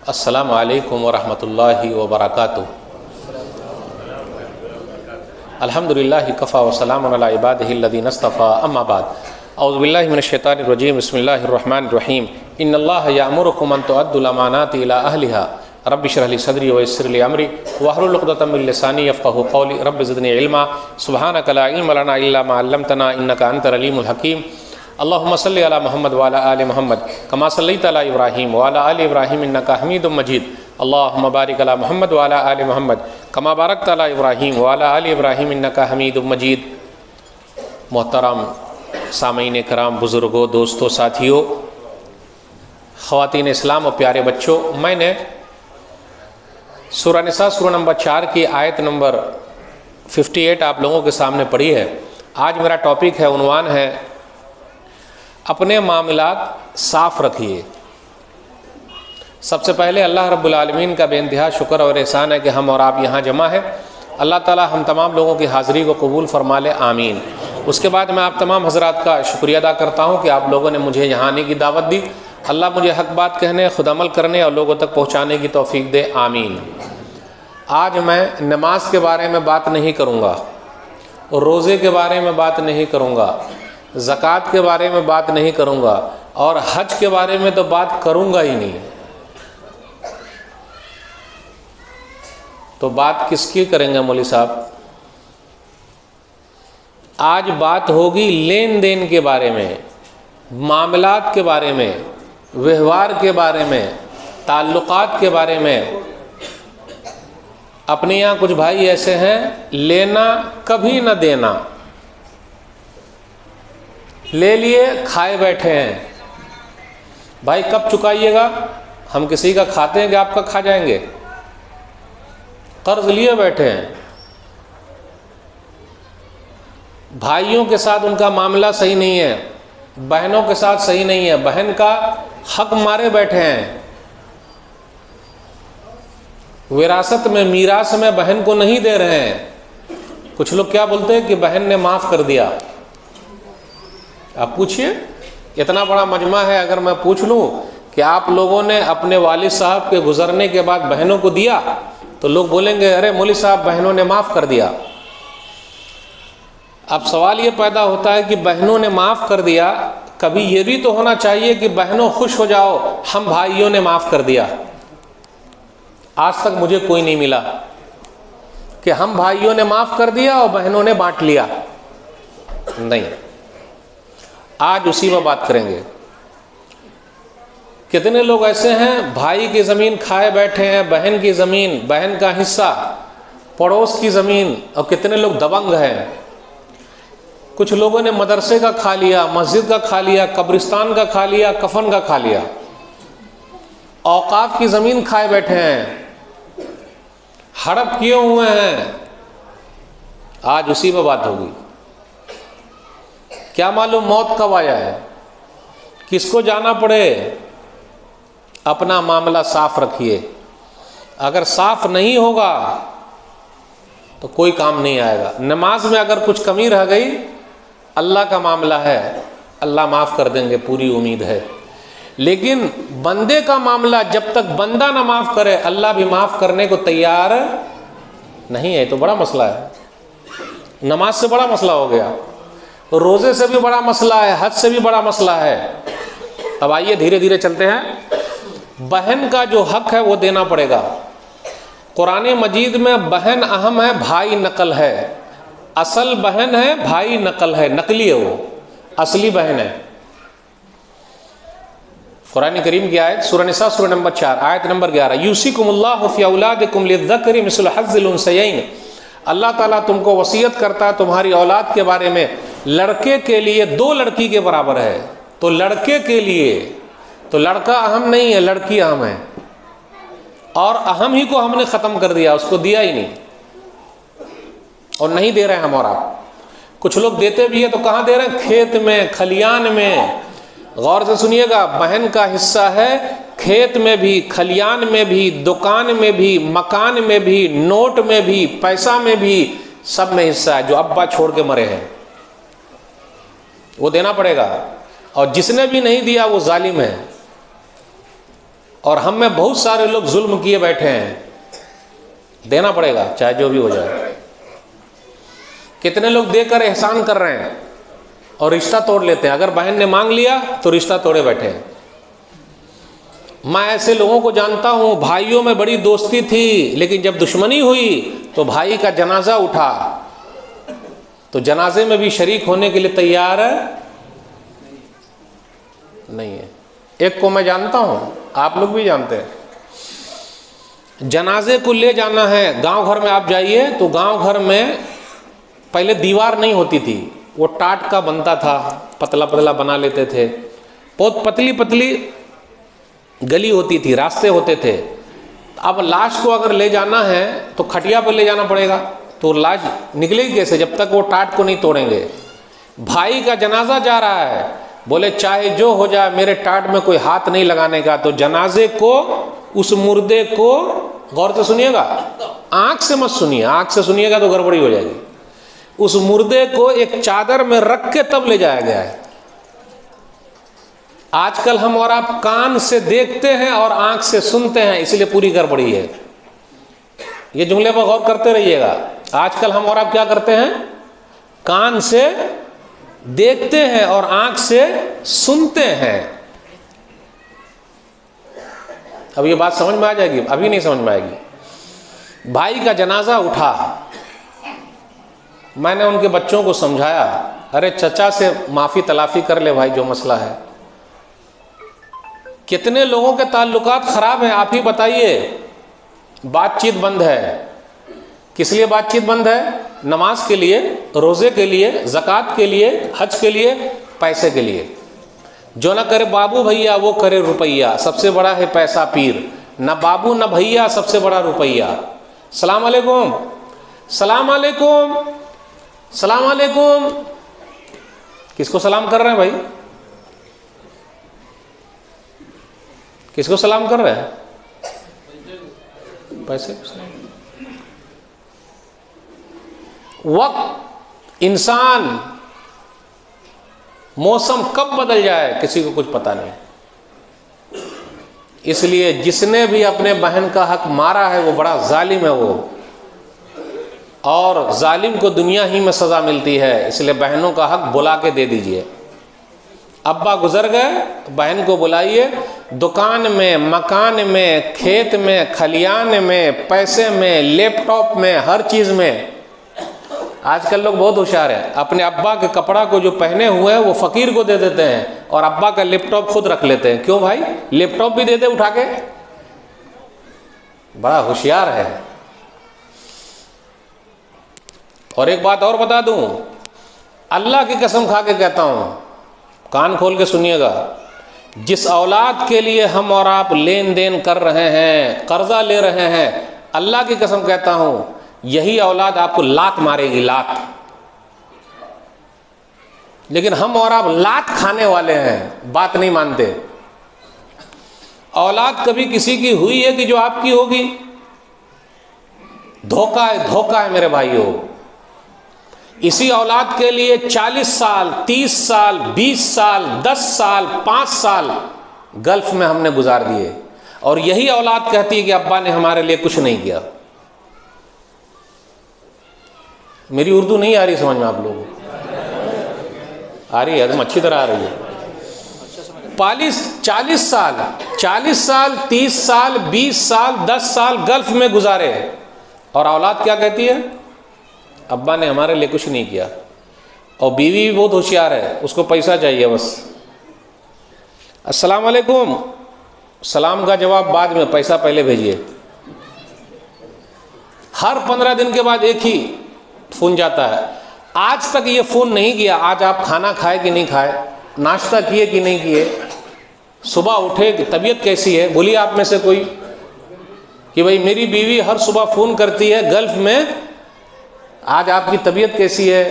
अस्सलामु अलैकुम वरहमतुल्लाहि वबरकातुहू। अल्हम्दुलिल्लाहि कफ़ा व सलामुन अला इबादिहिल्लज़ीना इस्तफ़ा, अम्मा बाद। औज़ु बिल्लाहि मिनश शैतानिर रजीम, बिस्मिल्लाहिर रहमानिर रहीम। इन्नल्लाह यअमुरुकुम अन तुअद्दुल अमानाति इला अहलिहा रब्बि इश्रह ली सदरी व यस्सिर ली अमरी वहलुल उक़दतम मिन लिसानी यफ़क़हू क़ौली रब्बि ज़िदनी इल्मा सुब्हानका ला इल्म लना इल्ला मा अल्लमतना इन्नका अंतल अलीमुल हकीम। अल्लाहुम्मा सल्लि अला मुहम्मद व अला आलि मुहम्मद कमा सल्लैता अला इब्राहीम व अला आलि इब्राहीम इन्नका हमीदुम मजीद। अल्लाहुम्मा बारिक अला मुहम्मद व अला आलि मुहम्मद कमा बारकता अला इब्राहीम व अला आलि इब्राहीम इन्नका हमीदुम मजीद। मोहतरम सामीन कराम, बुज़ुर्गों, दोस्तों, साथियों, ख़वातीन इस्लाम और प्यारे बच्चों, मैंने सूरह निसा सूरह नंबर 4 की आयत नंबर 58 आप लोगों के सामने पढ़ी है। आज मेरा टॉपिक है, उन्वान है अपने मामलात साफ़ रखिए। सबसे पहले अल्लाह रब्बुल आलमीन का बेइंतहा शुक्र और एहसान है कि हम और आप यहाँ जमा है। अल्लाह ताला हम तमाम लोगों की हाज़िरी को कबूल फरमा ले, आमीन। उसके बाद मैं आप तमाम हज़रात का शुक्रिया अदा करता हूँ कि आप लोगों ने मुझे यहाँ आने की दावत दी। अल्लाह मुझे हक़ बात कहने, खुद अमल करने और लोगों तक पहुँचाने की तौफ़ीक दे, आमीन। आज मैं नमाज के बारे में बात नहीं करूँगा, रोज़े के बारे में बात नहीं करूँगा, ज़कात के बारे में बात नहीं करूँगा और हज के बारे में तो बात करूँगा ही नहीं। तो बात किसकी करेंगे मौलवी साहब? आज बात होगी लेन देन के बारे में, मामलात के बारे में, व्यवहार के बारे में, ताल्लुकात के बारे में। अपने यहाँ कुछ भाई ऐसे हैं, लेना कभी न देना, ले लिए खाए बैठे हैं। भाई कब चुकाइएगा? हम किसी का खाते हैं कि आपका खा जाएंगे? कर्ज लिए बैठे हैं। भाइयों के साथ उनका मामला सही नहीं है, बहनों के साथ सही नहीं है, बहन का हक मारे बैठे हैं। विरासत में, मीरास में बहन को नहीं दे रहे हैं। कुछ लोग क्या बोलते हैं कि बहन ने माफ़ कर दिया। आप पूछिए, इतना बड़ा मजमा है, अगर मैं पूछ लूँ कि आप लोगों ने अपने वालिद साहब के गुजरने के बाद बहनों को दिया, तो लोग बोलेंगे अरे मौलवी साहब बहनों ने माफ़ कर दिया। अब सवाल ये पैदा होता है कि बहनों ने माफ़ कर दिया, कभी ये भी तो होना चाहिए कि बहनों खुश हो जाओ, हम भाइयों ने माफ़ कर दिया। आज तक मुझे कोई नहीं मिला कि हम भाइयों ने माफ़ कर दिया और बहनों ने बांट लिया, नहीं। आज उसी में बात करेंगे। कितने लोग ऐसे हैं, भाई की ज़मीन खाए बैठे हैं, बहन की ज़मीन, बहन का हिस्सा, पड़ोस की ज़मीन, और कितने लोग दबंग हैं। कुछ लोगों ने मदरसे का खा लिया, मस्जिद का खा लिया, कब्रिस्तान का खा लिया, कफन का खा लिया, औकाफ की ज़मीन खाए बैठे हैं, हड़प किए हुए हैं। आज उसी में बात होगी। क्या मालूम मौत कब आया है, किसको जाना पड़े। अपना मामला साफ रखिए। अगर साफ नहीं होगा तो कोई काम नहीं आएगा। नमाज में अगर कुछ कमी रह गई, अल्लाह का मामला है, अल्लाह माफ़ कर देंगे, पूरी उम्मीद है। लेकिन बंदे का मामला, जब तक बंदा ना माफ़ करे, अल्लाह भी माफ़ करने को तैयार नहीं है। तो बड़ा मसला है। नमाज से बड़ा मसला हो गया, रोज़े से भी बड़ा मसला है, हज से भी बड़ा मसला है। अब आइए धीरे धीरे चलते हैं। बहन का जो हक है वो देना पड़ेगा। कुरान मजीद में बहन अहम है, भाई नकल है। असल बहन है, भाई नकल है, नकली है, वो असली बहन है। कुरान करीम की आयत सूरह निसा सूरह नंबर 4 आयत नंबर 11, यूसिकुमुल्लाहु फी औलादिकुम लिज़्ज़करि मिस्लु हज़्ज़िल उन्सयैन। अल्लाह ताला तुमको वसीयत करता है तुम्हारी औलाद के बारे में, लड़के के लिए 2 लड़की के बराबर है। तो लड़के के लिए तो लड़का अहम नहीं है, लड़की अहम है। और अहम ही को हमने ख़त्म कर दिया, उसको दिया ही नहीं, और नहीं दे रहे हैं हम और आप। कुछ लोग देते भी है तो कहाँ दे रहे हैं? खेत में, खलियान में। गौर से सुनिएगा, बहन का हिस्सा है खेत में भी, खलियान में भी, दुकान में भी, मकान में भी, नोट में भी, पैसा में भी, सब में हिस्सा है। जो अब्बा छोड़ के मरे हैं वो देना पड़ेगा, और जिसने भी नहीं दिया वो जालिम है। और हम में बहुत सारे लोग जुल्म किए बैठे हैं, देना पड़ेगा चाहे जो भी हो जाए। कितने लोग देकर एहसान कर रहे हैं और रिश्ता तोड़ लेते हैं। अगर बहन ने मांग लिया तो रिश्ता तोड़े बैठे हैं। मैं ऐसे लोगों को जानता हूं, भाइयों में बड़ी दोस्ती थी, लेकिन जब दुश्मनी हुई तो भाई का जनाजा उठा तो जनाजे में भी शरीक होने के लिए तैयार नहीं है। एक को मैं जानता हूं, आप लोग भी जानते हैं। जनाजे को ले जाना है, गांव घर में आप जाइए तो गांव घर में पहले दीवार नहीं होती थी, वो टाट का बनता था, पतला पतला बना लेते थे। बहुत पतली पतली गली होती थी, रास्ते होते थे। अब लाश को अगर ले जाना है तो खटिया पर ले जाना पड़ेगा, तो लाश निकलेगी कैसे जब तक वो टाट को नहीं तोड़ेंगे। भाई का जनाजा जा रहा है, बोले चाहे जो हो जाए मेरे टाट में कोई हाथ नहीं लगाने का। तो जनाजे को, उस मुर्दे को, गौर से सुनिएगा, आंख से मत सुनिए, आंख से सुनिएगा तो गड़बड़ी हो जाएगी। उस मुर्दे को एक चादर में रख के तब ले जाया गया है। आजकल हम और आप कान से देखते हैं और आंख से सुनते हैं, इसलिए पूरी गड़बड़ी है। ये जुमले पर गौर करते रहिएगा। आजकल हम और आप क्या करते हैं, कान से देखते हैं और आंख से सुनते हैं। अब ये बात समझ में आ जाएगी? अभी नहीं समझ में आएगी। भाई का जनाजा उठा, मैंने उनके बच्चों को समझाया, अरे चचा से माफ़ी तलाफ़ी कर ले भाई, जो मसला है। कितने लोगों के ताल्लुकात ख़राब हैं, आप ही बताइए। बातचीत बंद है, किस लिए बातचीत बंद है? नमाज के लिए, रोज़े के लिए, ज़कात के लिए, हज के लिए, पैसे के लिए। जो ना करे बाबू भैया वो करे रुपैया, सबसे बड़ा है पैसा पीर। न बाबू न भैया, सबसे बड़ा रुपैया। सलाम अलैकुम, सलाम अलैकुम, सलाम अलैकुम। किसको सलाम कर रहे हैं भाई? किसको सलाम कर रहे हैं? पैसे को सलाम। वक्त, इंसान, मौसम कब बदल जाए किसी को कुछ पता नहीं। इसलिए जिसने भी अपने बहन का हक मारा है वो बड़ा जालिम है वो, और जालिम को दुनिया ही में सज़ा मिलती है। इसलिए बहनों का हक बुला के दे दीजिए। अब्बा गुजर गए, बहन को बुलाइए। दुकान में, मकान में, खेत में, खलियान में, पैसे में, लैपटॉप में, हर चीज़ में। आजकल लोग बहुत होशियार हैं, अपने अब्बा के कपड़ा को जो पहने हुए हैं वो फ़कीर को दे देते हैं और अब्बा का लैपटॉप खुद रख लेते हैं। क्यों भाई? लैपटॉप भी दे दे उठा के। बड़ा होशियार है। और एक बात और बता दूं, अल्लाह की कसम खा के कहता हूं, कान खोल के सुनिएगा, जिस औलाद के लिए हम और आप लेन देन कर रहे हैं, कर्जा ले रहे हैं, अल्लाह की कसम कहता हूं यही औलाद आपको लात मारेगी, लात। लेकिन हम और आप लात खाने वाले हैं, बात नहीं मानते। औलाद कभी किसी की हुई है कि जो आपकी होगी? धोखा है, धोखा है मेरे भाइयों। इसी औलाद के लिए 40 साल, 30 साल, 20 साल, 10 साल, 5 साल गल्फ में हमने गुजार दिए, और यही औलाद कहती है कि अब्बा ने हमारे लिए कुछ नहीं किया। मेरी उर्दू नहीं आ रही समझ में आप लोगों को? आ रही है, एकदम अच्छी तरह आ रही है। 40 साल, 30 साल, 20 साल, 10 साल गल्फ में गुजारे, और औलाद क्या कहती है? अब्बा ने हमारे लिए कुछ नहीं किया। और बीवी भी बहुत होशियार है, उसको पैसा चाहिए बस। अस्सलाम वालेकुम, सलाम का जवाब बाद में, पैसा पहले भेजिए। हर 15 दिन के बाद एक ही फ़ोन जाता है। आज तक ये फ़ोन नहीं किया, आज आप खाना खाए कि नहीं खाए, नाश्ता किए कि नहीं किए, सुबह उठे कि तबीयत कैसी है। बोलिए आप में से कोई कि भाई मेरी बीवी हर सुबह फ़ोन करती है गल्फ़ में, आज आपकी तबीयत कैसी है।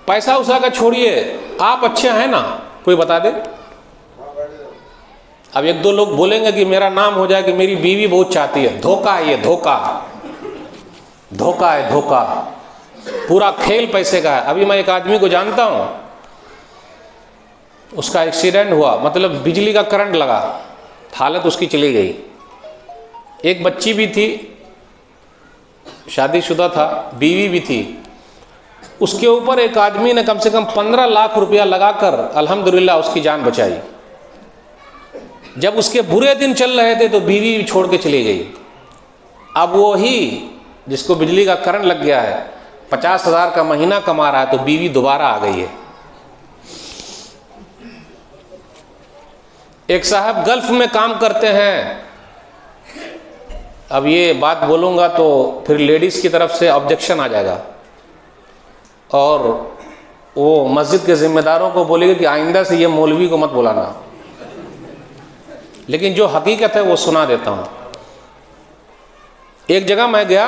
पैसा उसा का छोड़िए, आप अच्छे हैं ना, कोई बता दे। अब एक दो लोग बोलेंगे कि मेरा नाम हो जाए कि मेरी बीवी बहुत चाहती है। धोखा है ये, धोखा, धोखा है, धोखा। पूरा खेल पैसे का है। अभी मैं एक आदमी को जानता हूँ, उसका एक्सीडेंट हुआ, मतलब बिजली का करंट लगा, हालत उसकी चली गई। एक बच्ची भी थी, शादीशुदा था, बीवी भी थी। उसके ऊपर एक आदमी ने कम से कम 15 लाख रुपया लगाकर अल्हम्दुलिल्लाह उसकी जान बचाई। जब उसके बुरे दिन चल रहे थे तो बीवी छोड़ के चली गई। अब वो ही जिसको बिजली का करंट लग गया है, 50,000 का महीना कमा रहा है, तो बीवी दोबारा आ गई है। एक साहब गल्फ में काम करते हैं। अब ये बात बोलूँगा तो फिर लेडीज़ की तरफ से ऑब्जेक्शन आ जाएगा और वो मस्जिद के ज़िम्मेदारों को बोलेगा कि आइंदा से ये मौलवी को मत बुलाना, लेकिन जो हकीकत है वो सुना देता हूँ। एक जगह मैं गया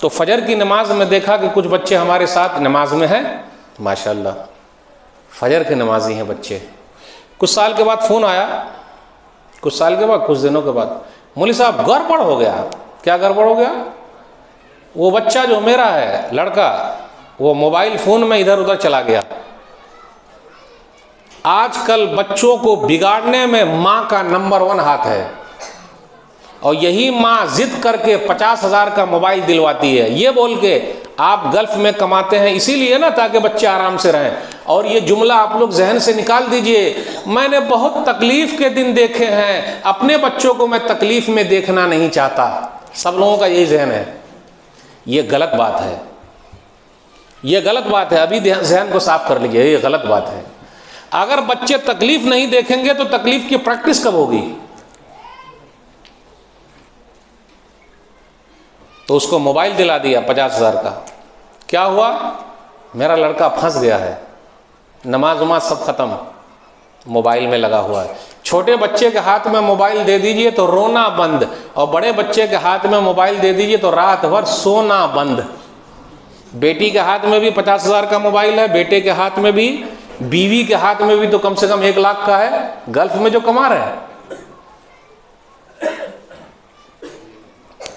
तो फजर की नमाज में देखा कि कुछ बच्चे हमारे साथ नमाज में हैं, माशाल्लाह फजर के नमाजी हैं बच्चे। कुछ साल के बाद फ़ोन आया, कुछ साल के बाद, कुछ दिनों के बाद, मौलवी साहब गड़बड़ हो गया। क्या गड़बड़ हो गया? वो बच्चा जो मेरा है लड़का, वो मोबाइल फ़ोन में इधर उधर चला गया। आजकल बच्चों को बिगाड़ने में माँ का नंबर 1 हाथ है, और यही माँ जिद करके 50,000 का मोबाइल दिलवाती है, ये बोल के आप गल्फ में कमाते हैं इसीलिए ना, ताकि बच्चे आराम से रहें। और ये जुमला आप लोग जहन से निकाल दीजिए, मैंने बहुत तकलीफ के दिन देखे हैं, अपने बच्चों को मैं तकलीफ में देखना नहीं चाहता। सब लोगों का यही जहन है। ये गलत बात है, ये गलत बात है। अभी जहन को साफ कर लीजिए, ये गलत बात है। अगर बच्चे तकलीफ नहीं देखेंगे तो तकलीफ की प्रैक्टिस कब होगी? तो उसको मोबाइल दिला दिया 50,000 का। क्या हुआ? मेरा लड़का फंस गया है, नमाज वमाज सब खत्म, मोबाइल में लगा हुआ है। छोटे बच्चे के हाथ में मोबाइल दे दीजिए तो रोना बंद, और बड़े बच्चे के हाथ में मोबाइल दे दीजिए तो रात भर सोना बंद। बेटी के हाथ में भी 50,000 का मोबाइल है, बेटे के हाथ में भी, बीवी के हाथ में भी तो कम से कम 1 लाख का है, गल्फ में जो कमा रहे हैं।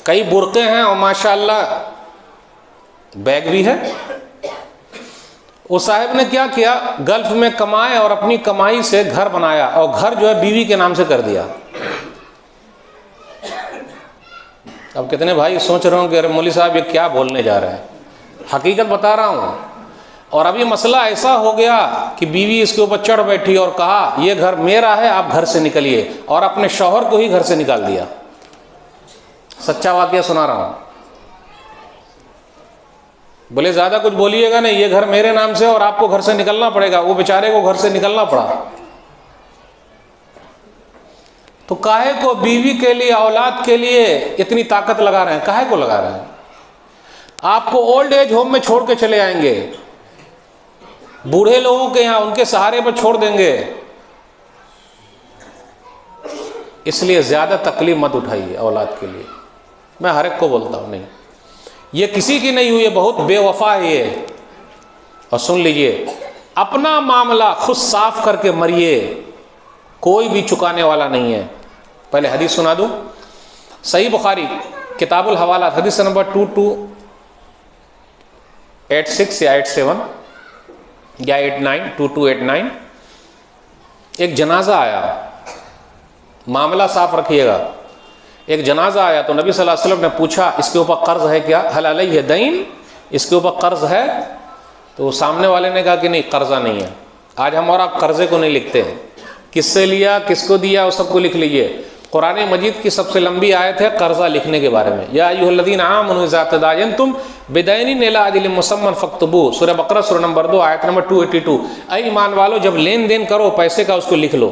कई बुरके हैं और माशाअल्लाह बैग भी है। वो साहब ने क्या किया, गल्फ में कमाए और अपनी कमाई से घर बनाया, और घर जो है बीवी के नाम से कर दिया। अब कितने भाई सोच रहे होंगे, अरे मौलवी साहब ये क्या बोलने जा रहे हैं। हकीकत बता रहा हूँ। और अब ये मसला ऐसा हो गया कि बीवी इसके ऊपर चढ़ बैठी और कहा ये घर मेरा है, आप घर से निकलिए, और अपने शौहर को ही घर से निकाल दिया। सच्चा वाकया सुना रहा हूँ। बोले ज़्यादा कुछ बोलिएगा नहीं, ये घर मेरे नाम से और आपको घर से निकलना पड़ेगा। वो बेचारे को घर से निकलना पड़ा। तो काहे को बीवी के लिए, औलाद के लिए इतनी ताकत लगा रहे हैं? काहे को लगा रहे हैं? आपको ओल्ड एज होम में छोड़ के चले आएंगे, बूढ़े लोगों के यहाँ उनके सहारे पर छोड़ देंगे। इसलिए ज़्यादा तकलीफ मत उठाइए औलाद के लिए। मैं हर एक को बोलता हूँ, नहीं ये किसी की नहीं हुई है, बहुत बेवफा है ये। और सुन लीजिए, अपना मामला खुद साफ करके मरिए, कोई भी चुकाने वाला नहीं है। पहले हदीस सुना दूँ। सही बुखारी किताबुल हवालात हदीस नंबर 2286 या 87 या 89, 2289। एक जनाजा आया, मामला साफ रखिएगा। एक जनाजा आया तो नबी सल्लल्लाहु अलैहि वसल्लम ने पूछा इसके ऊपर कर्ज है क्या, हल अलैहि दैन, इसके ऊपर कर्ज है? तो सामने वाले ने कहा कि नहीं, कर्जा नहीं है। आज हम और आप कर्जे को नहीं लिखते हैं, किससे लिया, किसको दिया, वो सबको लिख लीजिए। कुरान मजीद की सबसे लंबी आयत है कर्जा लिखने के बारे में। या अय्युहल्लज़ीना आमनू इज़ा तदायनतुम बिदैनिन इला अजलिन मुसम्मन फक्तबू, सूरह बकरा सूरह नंबर 2 आयत नंबर 282। ऐ ईमान वालो, जब लेन देन करो पैसे का उसको लिख लो,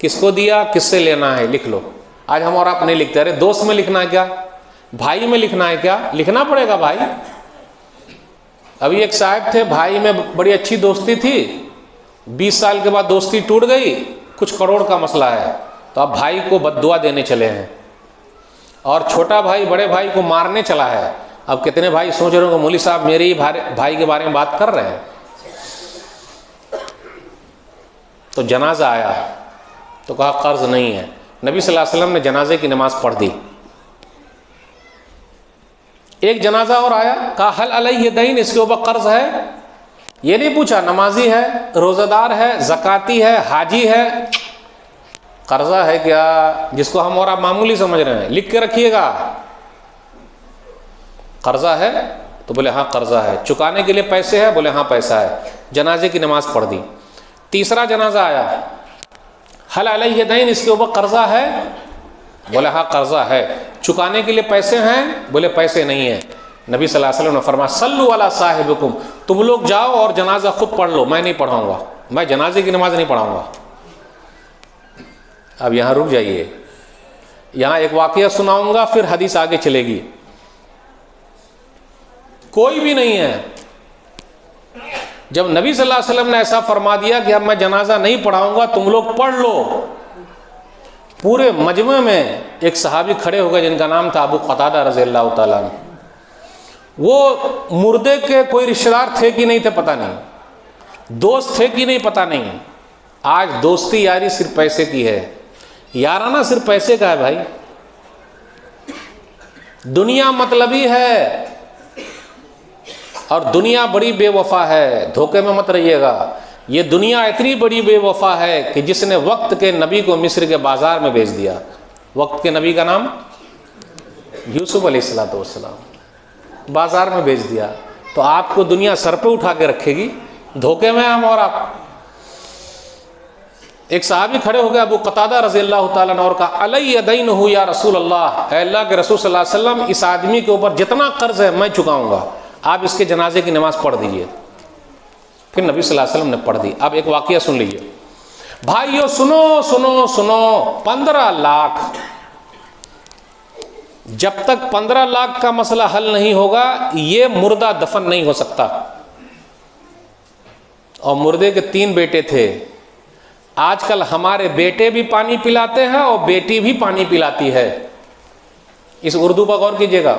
किसको दिया, किससे लेना है, लिख लो। आज हम और आप नहीं लिखते। अरे दोस्त में लिखना है क्या, भाई में लिखना है क्या? लिखना पड़ेगा भाई। अभी एक साहब थे, भाई में बड़ी अच्छी दोस्ती थी, 20 साल के बाद दोस्ती टूट गई, कुछ करोड़ का मसला है, तो अब भाई को बद्दुआ देने चले हैं, और छोटा भाई बड़े भाई को मारने चला है। अब कितने भाई सोच रहे हो मौलवी साहब मेरे ही भाई के बारे में बात कर रहे हैं। तो जनाजा आया तो कहा कर्ज नहीं है। नबी सल्लल्लाहु अलैहि वसल्लम ने जनाजे की नमाज पढ़ दी। एक जनाजा और आया, कहा हल अलैहि दैन, इसके ऊपर कर्ज है? ये नहीं पूछा नमाजी है, रोज़ादार है, ज़काती है, हाजी है, कर्जा है क्या, जिसको हम और आप मामूली समझ रहे हैं, लिख के रखिएगा। कर्जा है तो बोले हाँ कर्जा है। चुकाने के लिए पैसे है, बोले हाँ पैसा है। जनाजे की नमाज पढ़ दी। तीसरा जनाजा आया, हल अलैहि दैन, इसके ऊपर कर्जा है, बोले हाँ कर्जा है। चुकाने के लिए पैसे हैं, बोले पैसे नहीं है। नबी सल्लल्लाहु अलैहि वसल्लम ने फरमाया सल्लु अला साहिबिकुम, तुम लोग जाओ और जनाजा खुद पढ़ लो, मैं नहीं पढ़ाऊंगा, मैं जनाजे की नमाज नहीं पढ़ाऊंगा। अब यहाँ रुक जाइए, यहाँ एक वाकया सुनाऊंगा, फिर हदीस आगे चलेगी। कोई भी नहीं है। जब नबी सल्लल्लाहु अलैहि वसल्लम ने ऐसा फरमा दिया कि अब मैं जनाजा नहीं पढ़ाऊंगा, तुम लोग पढ़ लो, पूरे मजमे में एक सहाबी खड़े हो गए जिनका नाम था अबू क़तादा रज़ियल्लाहु ताला अन्हु। वो मुर्दे के कोई रिश्तेदार थे कि नहीं थे पता नहीं, दोस्त थे कि नहीं पता नहीं। आज दोस्ती यारी सिर्फ पैसे की है, याराना सिर्फ पैसे का है भाई। दुनिया मतलबी है और दुनिया बड़ी बेवफा है, धोखे में मत रहिएगा। ये दुनिया इतनी बड़ी बेवफा है कि जिसने वक्त के नबी को मिस्र के बाजार में भेज दिया। वक्त के नबी का नाम यूसुफ अलैहिस्सलाम, बाजार में भेज दिया। तो आपको दुनिया सर पे उठा के रखेगी, धोखे में हम और आप। एक सहाबी खड़े हो गए अबू क़तादा रज़ियल्लाहु ताला अन्हु और कहा अलैहि दैनुहु या रसूल अल्लाह, अल्लाह के रसूल सल्लल्लाहु अलैहि वसल्लम, इस आदमी के ऊपर जितना कर्ज है मैं चुकाऊंगा, आप इसके जनाजे की नमाज पढ़ दीजिए। फिर नबी सल्लल्लाहु अलैहि वसल्लम ने पढ़ दी। अब एक वाकया सुन लीजिए भाइयों, सुनो सुनो सुनो। 15 लाख, जब तक 15 लाख का मसला हल नहीं होगा ये मुर्दा दफन नहीं हो सकता। और मुर्दे के 3 बेटे थे। आजकल हमारे बेटे भी पानी पिलाते हैं और बेटी भी पानी पिलाती है। इस उर्दू पर गौर कीजिएगा,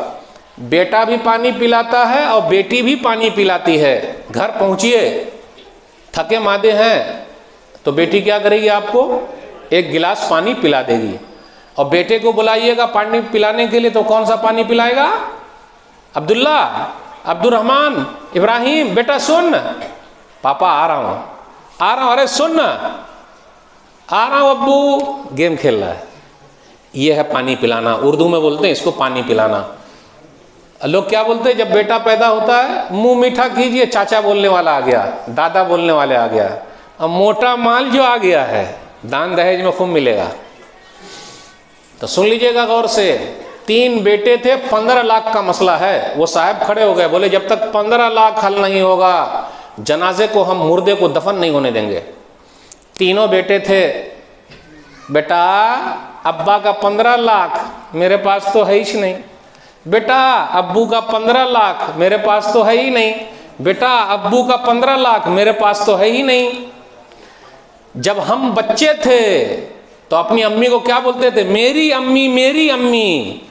बेटा भी पानी पिलाता है और बेटी भी पानी पिलाती है। घर पहुंचिए, थके मादे हैं, तो बेटी क्या करेगी, आपको एक गिलास पानी पिला देगी। और बेटे को बुलाइएगा पानी पिलाने के लिए, तो कौन सा पानी पिलाएगा? अब्दुल्ला, अब्दुर्रहमान, इब्राहिम, बेटा सुन, पापा आ रहा हूँ, आ रहा हूँ, अरे सुन, आ रहा हूँ अब्बू, गेम खेल रहा है। ये है पानी पिलाना, उर्दू में बोलते हैं इसको पानी पिलाना। लोग क्या बोलते हैं, जब बेटा पैदा होता है मुंह मीठा कीजिए, चाचा बोलने वाला आ गया, दादा बोलने वाले आ गया। अब मोटा माल जो आ गया है, दान दहेज में खूब मिलेगा। तो सुन लीजिएगा गौर से, 3 बेटे थे, 15 लाख का मसला है। वो साहब खड़े हो गए, बोले जब तक 15 लाख हल नहीं होगा जनाजे को, हम मुर्दे को दफन नहीं होने देंगे। तीनों बेटे थे, बेटा अब्बा का 15 लाख मेरे पास तो है ही नहीं, बेटा अब्बू का 15 लाख मेरे पास तो है ही नहीं, बेटा अब्बू का 15 लाख मेरे पास तो है ही नहीं। जब हम बच्चे थे तो अपनी अम्मी को क्या बोलते थे, मेरी अम्मी, मेरी अम्मी।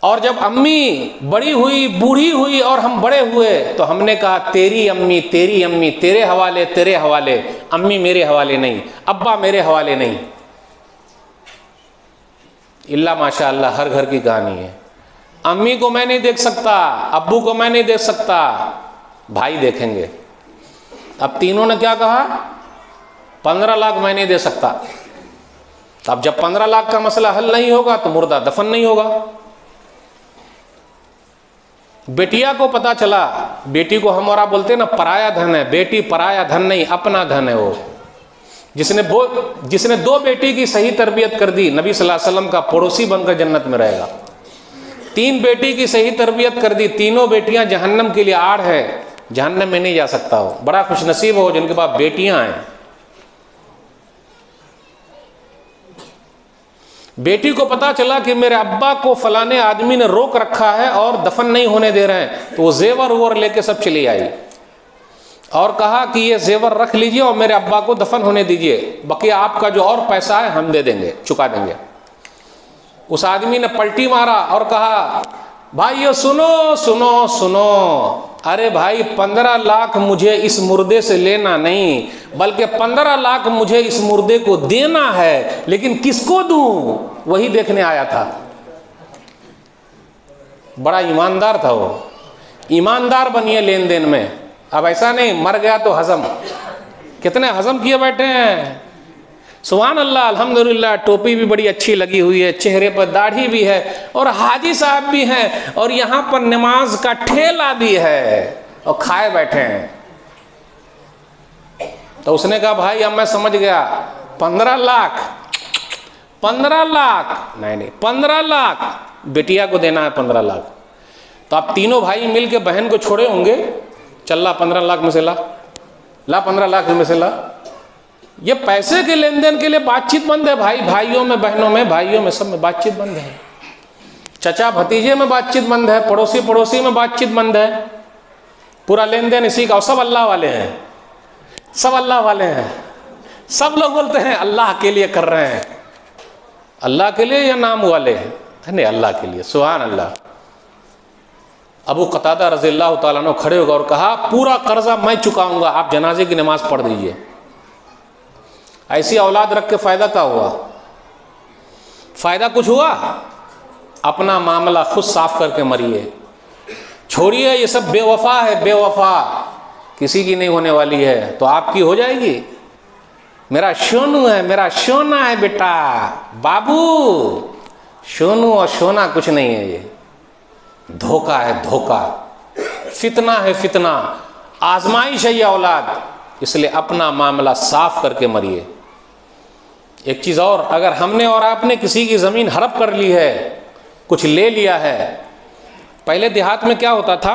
और जब अम्मी बड़ी हुई, बूढ़ी हुई और हम बड़े हुए, तो हमने कहा तेरी अम्मी, तेरी अम्मी, तेरे हवाले, तेरे हवाले, अम्मी मेरे हवाले नहीं, अब्बा मेरे हवाले नहीं। इल्ला माशाअल्लाह हर घर की कहानी है। अम्मी को मैं नहीं देख सकता, अब्बू को मैं नहीं देख सकता, भाई देखेंगे। अब तीनों ने क्या कहा, 15 लाख मैं नहीं दे सकता। अब जब 15 लाख का मसला हल नहीं होगा तो मुर्दा दफन नहीं होगा। बेटिया को पता चला, बेटी को हम और आप बोलते हैं ना पराया धन है, बेटी पराया धन नहीं, अपना धन है। वो जिसने 2 बेटी की सही तरबियत कर दी, नबी सल्लल्लाहु अलैहि वसल्लम का पड़ोसी बनकर जन्नत में रहेगा। 3 बेटी की सही तरबियत कर दी, तीनों बेटियां जहन्नम के लिए आड़ है, जहन्नम में नहीं जा सकता। हो बड़ा खुशनसीब हो जिनके पास बेटियां हैं। बेटी को पता चला कि मेरे अब्बा को फलाने आदमी ने रोक रखा है और दफन नहीं होने दे रहे हैं, तो वो जेवर वोवर लेके सब चली आई और कहा कि ये जेवर रख लीजिए और मेरे अब्बा को दफन होने दीजिए, बकिया आपका जो और पैसा है हम दे देंगे, चुका देंगे। उस आदमी ने पलटी मारा और कहा भाइयों सुनो सुनो सुनो, अरे भाई 15 लाख मुझे इस मुर्दे से लेना नहीं, बल्कि 15 लाख मुझे इस मुर्दे को देना है, लेकिन किसको दूं वही देखने आया था। बड़ा ईमानदार था वो। ईमानदार बनिए लेन देन में। अब ऐसा नहीं मर गया तो हजम, कितने हजम किए बैठे हैं। सुभान अल्लाह, अल्हम्दुलिल्लाह, टोपी भी बड़ी अच्छी लगी हुई है, चेहरे पर दाढ़ी भी है और हाजी साहब भी हैं और यहाँ पर नमाज का ठेला भी है और खाए बैठे हैं। तो उसने कहा भाई अब मैं समझ गया, 15 लाख 15 लाख नहीं 15 लाख बेटिया को देना है 15 लाख। तो आप तीनों भाई मिल के बहन को छोड़े होंगे, चल ला 15 लाख में से ला 15 लाख में से ला। ये पैसे के लेन देन के लिए बातचीत बंद है भाई, भाइयों में, बहनों में, भाइयों में, सब में बातचीत बंद है। चचा भतीजे में बातचीत बंद है, पड़ोसी पड़ोसी में बातचीत बंद है, पूरा लेन देन इसी का। और सब अल्लाह वाले हैं, सब अल्लाह वाले हैं। सब लोग बोलते हैं अल्लाह के लिए कर रहे हैं, अल्लाह के लिए या नाम वाले हैं, नहीं अल्लाह के लिए। सुभान अल्लाह। अबू कतादा रज़ियल्लाहु ताला अन्हु खड़े हो गए और कहा पूरा कर्जा मैं चुकाऊंगा, आप जनाजे की नमाज पढ़ दीजिए। ऐसी औलाद रख के फायदा क्या हुआ? फायदा कुछ हुआ? अपना मामला खुद साफ करके मरिए, छोड़िए ये सब बेवफा है, बेवफा किसी की नहीं होने वाली है तो आपकी हो जाएगी। मेरा सोनू है, मेरा सोना है बेटा, बाबू सोनू और सोना कुछ नहीं है, ये धोखा है, धोखा, फितना है, फितना, आजमाइश है ये औलाद। इसलिए अपना मामला साफ करके मरिए। एक चीज़ और, अगर हमने और आपने किसी की ज़मीन हड़प कर ली है, कुछ ले लिया है, पहले देहात में क्या होता था,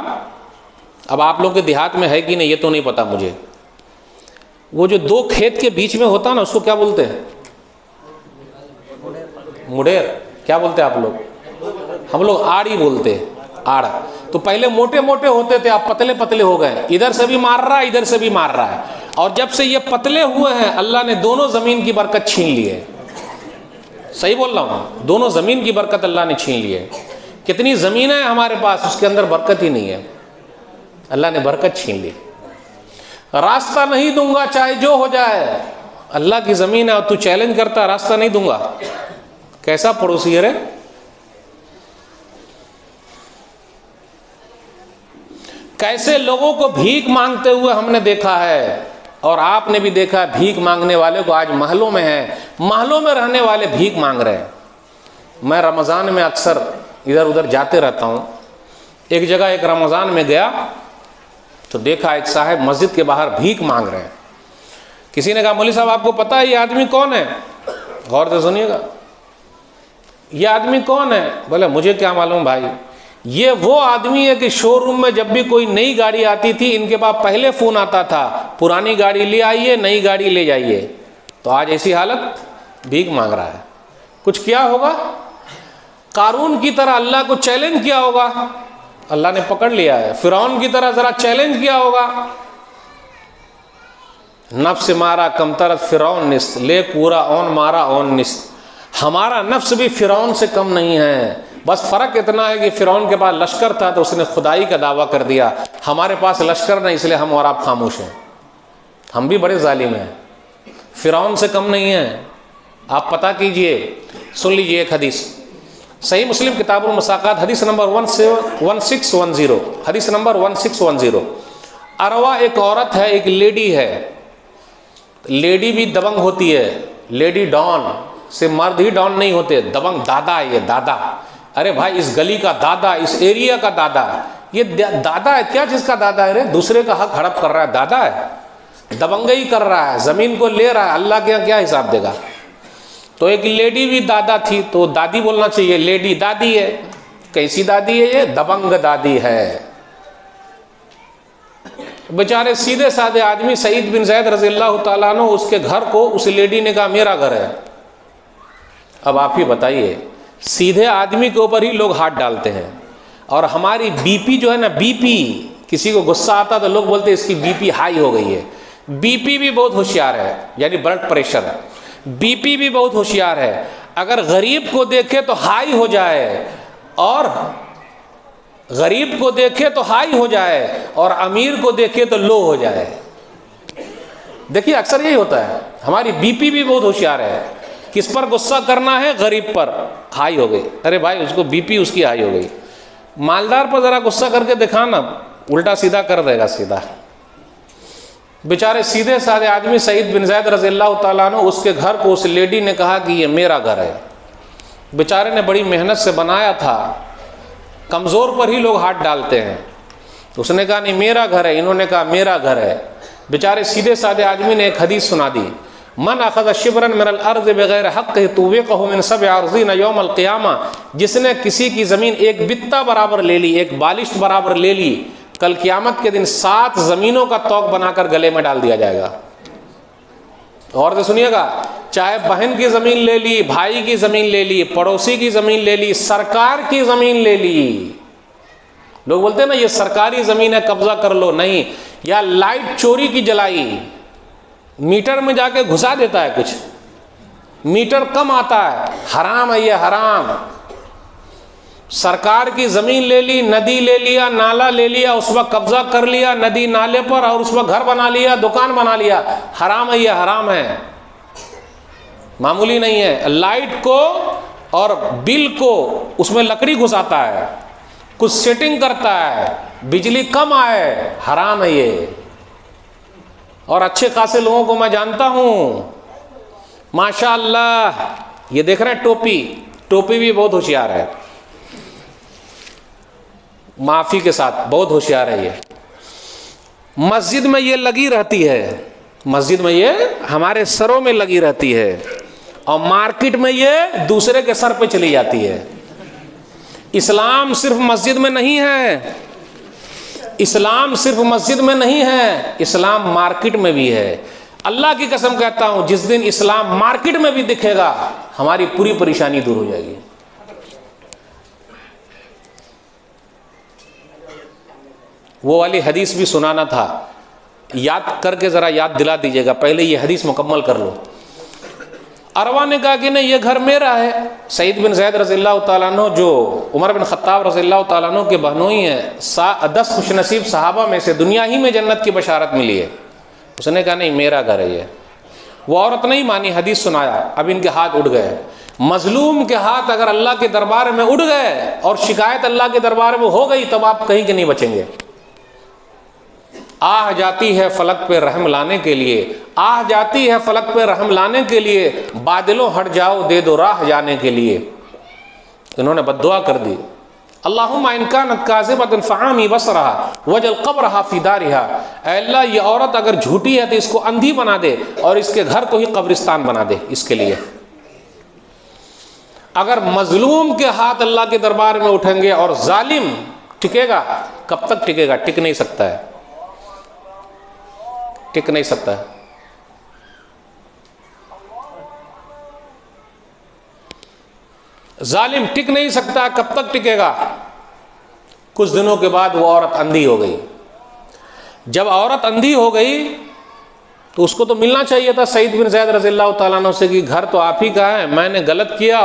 अब आप लोग के देहात में है कि नहीं ये तो नहीं पता मुझे, वो जो दो खेत के बीच में होता ना उसको क्या बोलते हैं? मुडेर। क्या बोलते हैं आप लोग? हम लोग आड़ ही बोलते हैं, आड़। तो पहले मोटे मोटे होते थे, अब पतले पतले हो गए, इधर से भी मार रहा है, इधर से भी मार रहा है। और जब से ये पतले हुए हैं अल्लाह ने दोनों ज़मीन की बरकत छीन ली है। सही बोल रहा हूँ, दोनों ज़मीन की बरकत अल्लाह ने छीन ली है। कितनी ज़मीन है हमारे पास, उसके अंदर बरकत ही नहीं है, अल्लाह ने बरकत छीन ली। रास्ता नहीं दूंगा चाहे जो हो जाए, अल्लाह की ज़मीन है और तू चैलेंज करता रास्ता नहीं दूंगा, कैसा पड़ोसी है रे? कैसे लोगों को भीख मांगते हुए हमने देखा है, और आपने भी देखा है भीख मांगने वाले को आज महलों में है, महलों में रहने वाले भीख मांग रहे हैं। मैं रमज़ान में अक्सर इधर उधर जाते रहता हूँ। एक जगह एक रमज़ान में गया तो देखा एक साहब मस्जिद के बाहर भीख मांग रहे हैं। किसी ने कहा मौलवी साहब आपको पता है ये आदमी कौन है? गौर से सुनिएगा, ये आदमी कौन है? बोले मुझे क्या मालूम भाई, ये वो आदमी है कि शोरूम में जब भी कोई नई गाड़ी आती थी इनके पास पहले फ़ोन आता था, पुरानी गाड़ी ले आइए, नई गाड़ी ले जाइए। तो आज ऐसी हालत, भीख मांग रहा है। कुछ किया होगा, कारून की तरह अल्लाह को चैलेंज किया होगा, अल्लाह ने पकड़ लिया है। फिरौन की तरह ज़रा चैलेंज किया होगा, नफ्स मारा कमतरत फिरौन निस्त, ले पूरा ओन मारा ओन निस्त। हमारा नफ्स भी फिरौन से कम नहीं है, बस फ़र्क इतना है कि फ़िरौन के पास लश्कर था तो उसने खुदाई का दावा कर दिया, हमारे पास लश्कर नहीं इसलिए हम और आप खामोश हैं। हम भी बड़े जालिम हैं, फ़िरौन से कम नहीं है। आप पता कीजिए, सुन लीजिए एक हदीस, सही मुस्लिम किताबुल मसाकात हदीस नंबर 1610, हदीस नंबर 1610। अरवा एक औरत है, एक लेडी है, लेडी भी दबंग होती है, लेडी डॉन से मर्द ही डॉन नहीं होते, दबंग दादा है ये, दादा। अरे भाई इस गली का दादा, इस एरिया का दादा, ये दादा है, क्या जिसका दादा है रे? दूसरे का हक हड़प कर रहा है, दादा है, दबंगई कर रहा है, ज़मीन को ले रहा है, अल्लाह के यहाँ क्या हिसाब देगा? तो एक लेडी भी दादा थी, तो दादी बोलना चाहिए, लेडी दादी है। कैसी दादी है ये? दबंग दादी है। बेचारे सीधे साधे आदमी सईद बिन ज़ैद रज़ियल्लाहु ताला अन्हु, उसके घर को उस लेडी ने कहा मेरा घर है। अब आप ही बताइए, सीधे आदमी के ऊपर ही लोग हाथ डालते हैं। और हमारी बीपी जो है ना, बीपी, किसी को गुस्सा आता तो लोग बोलते हैं इसकी बीपी हाई हो गई है। बीपी भी बहुत होशियार है, यानी ब्लड प्रेशर है, बीपी भी बहुत होशियार है। अगर गरीब को देखे तो हाई हो जाए, और गरीब को देखे तो हाई हो जाए, और अमीर को देखे तो लो हो जाए। देखिए अक्सर यही होता है, हमारी बीपी भी बहुत होशियार है। किस पर गुस्सा करना है? गरीब पर, हाई हो गई। अरे भाई उसको बीपी उसकी हाई हो गई। मालदार पर ज़रा गुस्सा करके दिखाना, उल्टा सीधा कर देगा सीधा। बेचारे सीधे साधे आदमी सईद बिन ज़ैद रज़ियल्लाहु ताला अन्हु, उसके घर को उस लेडी ने कहा कि ये मेरा घर है। बेचारे ने बड़ी मेहनत से बनाया था, कमज़ोर पर ही लोग हाथ डालते हैं। उसने कहा नहीं मेरा घर है, इन्होंने कहा मेरा घर है। बेचारे सीधे साधे आदमी ने एक हदीस सुना दी, मन अखज़ शिबरन मिनल अर्ज़ बग़ैर हक़्क़ तुव्विक़हु मिन सब'i अर्ज़ीन यौमल क़ियामा, जिसने किसी की ज़मीन एक बित्ता बराबर ले ली, एक बालिश बराबर ले ली, कल क़यामत के दिन 7 ज़मीनों का तौक बनाकर गले में डाल दिया जाएगा। और तो सुनिएगा, चाहे बहन की ज़मीन ले ली, भाई की ज़मीन ले ली, पड़ोसी की ज़मीन ले ली, सरकार की ज़मीन ले ली। लोग बोलते हैं ना ये सरकारी ज़मीन है कब्ज़ा कर लो, नहीं। या लाइट चोरी की जलाई, मीटर में जाके घुसा देता है, कुछ मीटर कम आता है, हराम है ये, हराम। सरकार की ज़मीन ले ली, नदी ले लिया, नाला ले लिया, उस पर कब्जा कर लिया नदी नाले पर, और उस पर घर बना लिया, दुकान बना लिया, हराम है ये, हराम है, मामूली नहीं है। लाइट को और बिल को उसमें लकड़ी घुसाता है, कुछ सेटिंग करता है, बिजली कम आए, हराम है ये। और अच्छे खासे लोगों को मैं जानता हूँ, माशाअल्लाह। ये देख रहे हैं टोपी, टोपी भी बहुत होशियार है, माफ़ी के साथ बहुत होशियार है ये। मस्जिद में ये लगी रहती है, मस्जिद में ये हमारे सरों में लगी रहती है, और मार्केट में ये दूसरे के सर पे चली जाती है। इस्लाम सिर्फ मस्जिद में नहीं है, इस्लाम सिर्फ मस्जिद में नहीं है, इस्लाम मार्केट में भी है। अल्लाह की कसम कहता हूं, जिस दिन इस्लाम मार्केट में भी दिखेगा, हमारी पूरी परेशानी दूर हो जाएगी। वो वाली हदीस भी सुनाना था, याद करके ज़रा याद दिला दीजिएगा, पहले ये हदीस मुकम्मल कर लो। अरवा ने कहा कि नहीं ये घर मेरा है। सईद बिन ज़ैद रज़ियल्लाहु ताला अन्हु, जो उमर बिन ख़त्ताब रज़ियल्लाहु ताला अन्हु के बहनोई हैं, 10 खुशनसीब सहाबा में से दुनिया ही में जन्नत की बशारत मिली है। उसने कहा नहीं मेरा घर है ये। वो औरत नहीं मानी, हदीस सुनाया, अब इनके हाथ उठ गए। मजलूम के हाथ अगर अल्लाह के दरबार में उठ गए और शिकायत अल्लाह के दरबार में हो गई, तब आप कहीं के नहीं बचेंगे। आह जाती है फलक पे रहम लाने के लिए, आह जाती है फलक पे रहम लाने के लिए, बादलों हट जाओ दे दो राह जाने के लिए। इन्होंने बद्दुआ कर दी, अल्लाहुम्मा इन कानत काज़िबतन फ़अमी बसरहा वजल क़ब्रहा फ़ी दारिहा। अल्लाह ये औरत अगर झूठी है तो इसको अंधी बना दे और इसके घर को ही कब्रिस्तान बना दे इसके लिए। अगर मजलूम के हाथ अल्लाह के दरबार में उठेंगे और जालिम टिकेगा, कब तक टिकेगा? टिक नहीं सकता है, टिक नहीं सकता है। जालिम टिक नहीं सकता, कब तक टिकेगा? कुछ दिनों के बाद वो औरत अंधी हो गई। जब औरत अंधी हो गई तो उसको तो मिलना चाहिए था सईद बिन ज़ैद रज़ियल्लाहु ताला अन्हु से कि घर तो आप ही का है, मैंने गलत किया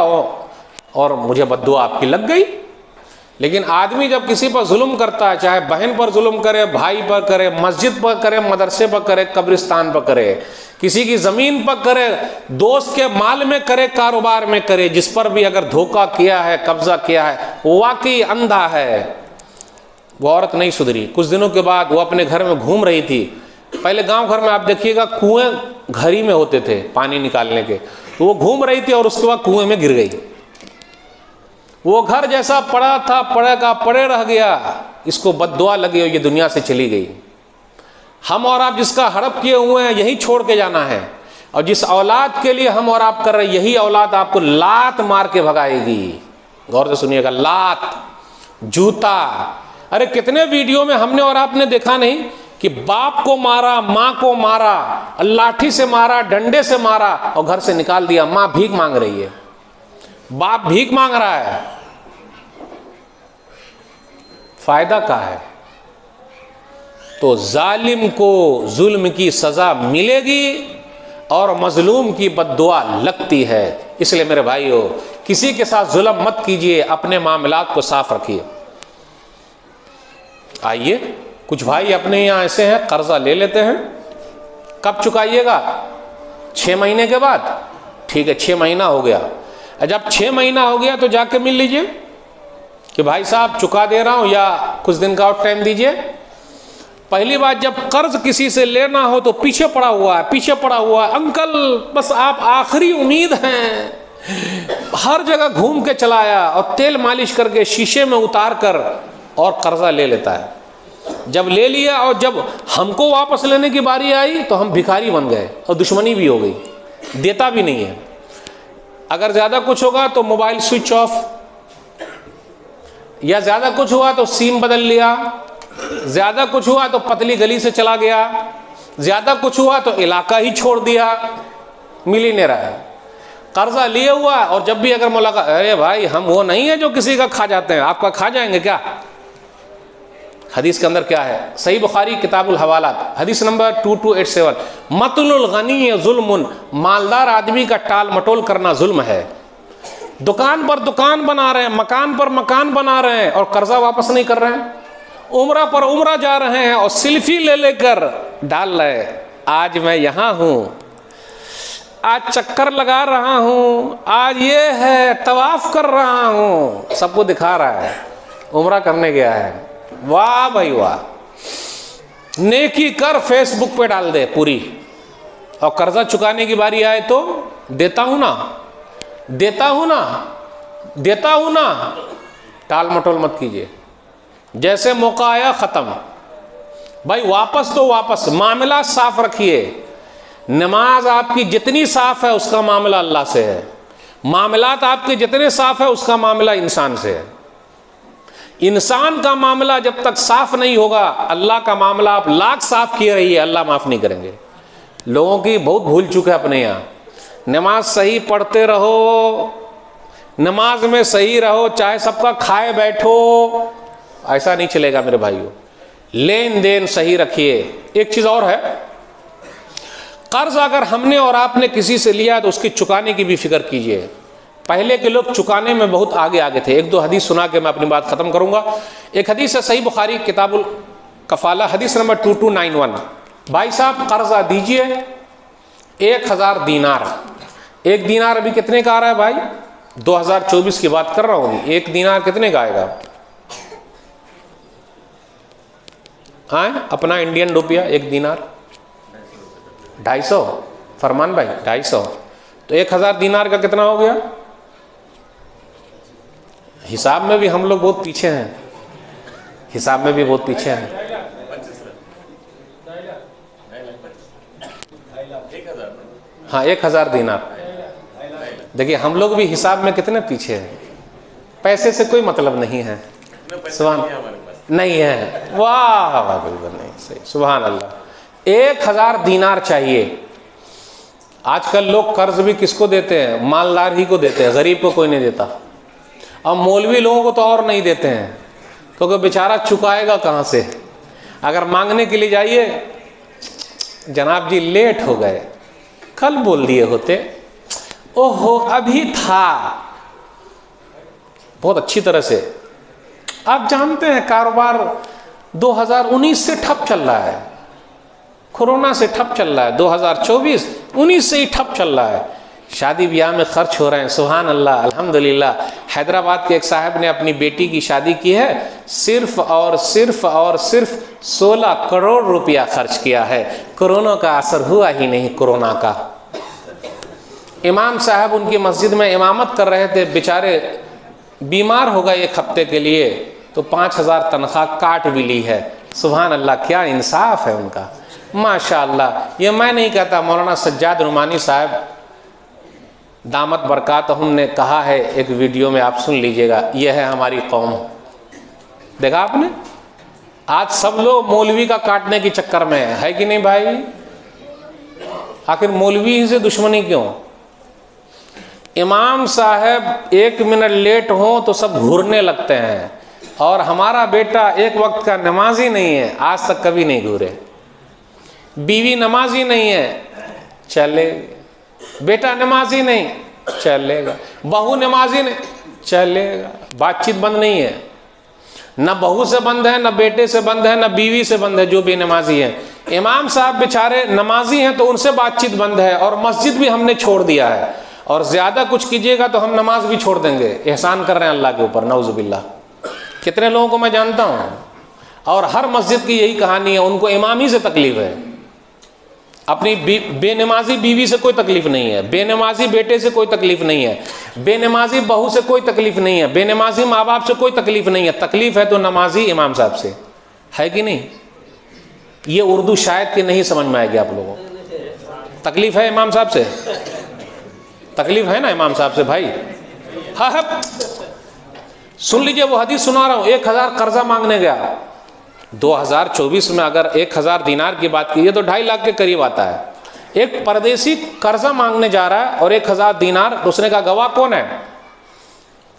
और मुझे बद्दुआ आपकी लग गई। लेकिन आदमी जब किसी पर जुल्म करता है, चाहे बहन पर जुल्म करे, भाई पर करे, मस्जिद पर करे, मदरसे पर करे, कब्रिस्तान पर करे, किसी की ज़मीन पर करे, दोस्त के माल में करे, कारोबार में करे, जिस पर भी अगर धोखा किया है, कब्जा किया है, वो वाकई अंधा है। वो औरत नहीं सुधरी। कुछ दिनों के बाद वो अपने घर में घूम रही थी। पहले गांव घर में आप देखिएगा कुएं घर ही में होते थे पानी निकालने के, तो वो घूम रही थी और उसके बाद कुएं में गिर गई। वो घर जैसा पड़ा था पड़े का पड़े रह गया, इसको बद्दुआ लगी और ये दुनिया से चली गई। हम और आप जिसका हड़प किए हुए हैं यही छोड़ के जाना है, और जिस औलाद के लिए हम और आप कर रहे हैं यही औलाद आपको लात मार के भगाएगी। गौर से सुनिएगा, लात, जूता। अरे कितने वीडियो में हमने और आपने देखा नहीं कि बाप को मारा, माँ को मारा, लाठी से मारा, डंडे से मारा और घर से निकाल दिया। माँ भीख मांग रही है, बाप भीख मांग रहा है, फायदा क्या है? तो जालिम को जुल्म की सजा मिलेगी और मजलूम की बद्दुआ लगती है। इसलिए मेरे भाइयों, किसी के साथ जुल्म मत कीजिए, अपने मामलात को साफ रखिए। आइए, कुछ भाई अपने यहाँ ऐसे हैं कर्जा ले लेते हैं, कब चुकाइएगा? 6 महीने के बाद। ठीक है, 6 महीना हो गया। जब 6 महीना हो गया तो जाके मिल लीजिए कि भाई साहब चुका दे रहा हूं या कुछ दिन का और टाइम दीजिए। पहली बात, जब कर्ज किसी से लेना हो तो पीछे पड़ा हुआ है, पीछे पड़ा हुआ है, अंकल बस आप आखिरी उम्मीद हैं। हर जगह घूम के चलाया और तेल मालिश करके शीशे में उतार कर और कर्जा ले लेता है। जब ले लिया और जब हमको वापस लेने की बारी आई तो हम भिखारी बन गए और दुश्मनी भी हो गई, देता भी नहीं है। अगर ज़्यादा कुछ होगा तो मोबाइल स्विच ऑफ, या ज़्यादा कुछ हुआ तो सिम बदल लिया, ज़्यादा कुछ हुआ तो पतली गली से चला गया, ज़्यादा कुछ हुआ तो इलाका ही छोड़ दिया, मिल ही नहीं रहा है। कर्जा लिए हुआ और जब भी अगर मुलाकात, अरे भाई हम वो नहीं है जो किसी का खा जाते हैं, आपका खा जाएंगे क्या? हदीस के अंदर क्या है? सही बुखारी किताबुल हवालात हदीस नंबर 2287, मतलुल गनी जुल्मुन, मालदार आदमी का टाल मटोल करना जुल्म है। दुकान पर दुकान बना रहे हैं, मकान पर मकान बना रहे हैं और कर्जा वापस नहीं कर रहे हैं। उम्रा पर उम्रा जा रहे हैं और सेल्फी ले लेकर डाल रहे, आज मैं यहाँ हूँ, आज चक्कर लगा रहा हूँ, आज ये है, तवाफ कर रहा हूँ, सबको दिखा रहा है, उम्रा करने गया है। वाह भाई वाह, नेकी कर फेसबुक पे डाल दे पूरी, और कर्जा चुकाने की बारी आए तो देता हूँ ना, देता हूँ ना, देता हूँ ना, टाल मटोल मत कीजिए। जैसे मौका आया ख़त्म, भाई वापस तो वापस, मामला साफ रखिए। नमाज आपकी जितनी साफ है उसका मामला अल्लाह से है, मामलात आपके जितने साफ है उसका मामला इंसान से है। इंसान का मामला जब तक साफ नहीं होगा, अल्लाह का मामला आप लाख साफ किए रहिए, अल्लाह माफ़ नहीं करेंगे। लोगों की बहुत भूल चुके हैं अपने यहाँ। नमाज सही पढ़ते रहो, नमाज में सही रहो, चाहे सबका खाए बैठो, ऐसा नहीं चलेगा मेरे भाइयों। लेन देन सही रखिए। एक चीज़ और है, कर्ज अगर हमने और आपने किसी से लिया तो उसकी चुकाने की भी फिक्र कीजिए। पहले के लोग चुकाने में बहुत आगे आगे थे। एक दो हदीस सुना के मैं अपनी बात ख़त्म करूँगा। एक हदीस है सही बुखारी किताबुल कफ़ाला हदीस नंबर 2291। भाई साहब कर्जा दीजिए 1000 दीनार। एक दीनार अभी कितने का आ रहा है भाई? 2024 की बात कर रहा हूँ। एक दीनार कितने का आएगा? हाँ, अपना इंडियन रुपया एक दीनार 250। फरमान भाई 250, तो 1000 दीनार का कितना हो गया? हिसाब में भी हम लोग बहुत पीछे हैं, हिसाब में भी बहुत पीछे हैं। हाँ 1000 दीनार। देखिए हम लोग भी हिसाब में कितने पीछे हैं। पैसे से कोई मतलब नहीं है, सुभान नहीं है। वाह वाह बिल्कुल नहीं सही, सुभान अल्लाह। 1000 दीनार चाहिए। आजकल लोग कर्ज भी किसको देते हैं? मालदार ही को देते हैं, गरीब को कोई नहीं देता। अब मौलवी लोगों को तो और नहीं देते हैं, क्योंकि बेचारा चुकाएगा कहाँ से। अगर मांगने के लिए जाइए, जनाब जी लेट हो गए, कल बोल दिए होते, ओहो अभी था। बहुत अच्छी तरह से आप जानते हैं कारोबार 2019 से ठप चल रहा है, कोरोना से ठप चल रहा है। 2024 19 से ही ठप चल रहा है। शादी ब्याह में खर्च हो रहे हैं, सुभान अल्लाह अल्हम्दुलिल्लाह। हैदराबाद के एक साहब ने अपनी बेटी की शादी की है, सिर्फ और सिर्फ 16 करोड़ रुपया खर्च किया है। कोरोना का असर हुआ ही नहीं, कोरोना का। इमाम साहब उनकी मस्जिद में इमामत कर रहे थे, बेचारे बीमार हो गए एक हफ्ते के लिए, तो 5000 तनख्वाह काट भी ली है। सुभान अल्लाह, क्या इंसाफ है उनका, माशाअल्लाह। ये मैं नहीं कहता, मौलाना सज्जाद नुमानी साहब दामत बरकात हमने कहा है एक वीडियो में, आप सुन लीजिएगा। यह है हमारी कौम। देखा आपने, आज सब लोग मौलवी का काटने के चक्कर में है कि नहीं भाई? आखिर मौलवी ही से दुश्मनी क्यों? इमाम साहब 1 मिनट लेट हो तो सब घूरने लगते हैं, और हमारा बेटा एक वक्त का नमाजी नहीं है, आज तक कभी नहीं घूरे। बीवी नमाजी नहीं है, चले। बेटा नमाजी नहीं, चलेगा। बहू नमाजी नहीं, चलेगा। बातचीत बंद नहीं है, न बहू से बंद है, न बेटे से बंद है, न बीवी से बंद है, जो भी नमाजी है। इमाम साहब बेचारे नमाजी हैं तो उनसे बातचीत बंद है, और मस्जिद भी हमने छोड़ दिया है। और ज़्यादा कुछ कीजिएगा तो हम नमाज भी छोड़ देंगे। एहसान कर रहे हैं अल्लाह के ऊपर, नौजुबिल्लाह। कितने लोगों को मैं जानता हूँ, और हर मस्जिद की यही कहानी है, उनको इमाम ही से तकलीफ है, अपनी बेनमाजी बीवी से कोई तकलीफ नहीं है, बेनमाजी बेटे से कोई तकलीफ नहीं है, बेनमाजी बहू से कोई तकलीफ नहीं है, बेनमाजी माँ बाप से कोई तकलीफ नहीं है, तकलीफ है तो नमाजी इमाम साहब से, है कि नहीं? ये उर्दू शायद कि नहीं समझ में आएगी आप लोगों को। तकलीफ है इमाम साहब से, तकलीफ है ना इमाम साहब से भाई। हाँ हाँ, सुन लीजिए वो हदीस सुना रहा हूँ। 1000 कर्जा मांगने गया 2024 में, अगर 1000 दिनार की बात की तो 2.5 लाख के करीब आता है। एक परदेसी कर्जा मांगने जा रहा है और 1000 दिनार, उसने कहा गवाह कौन है?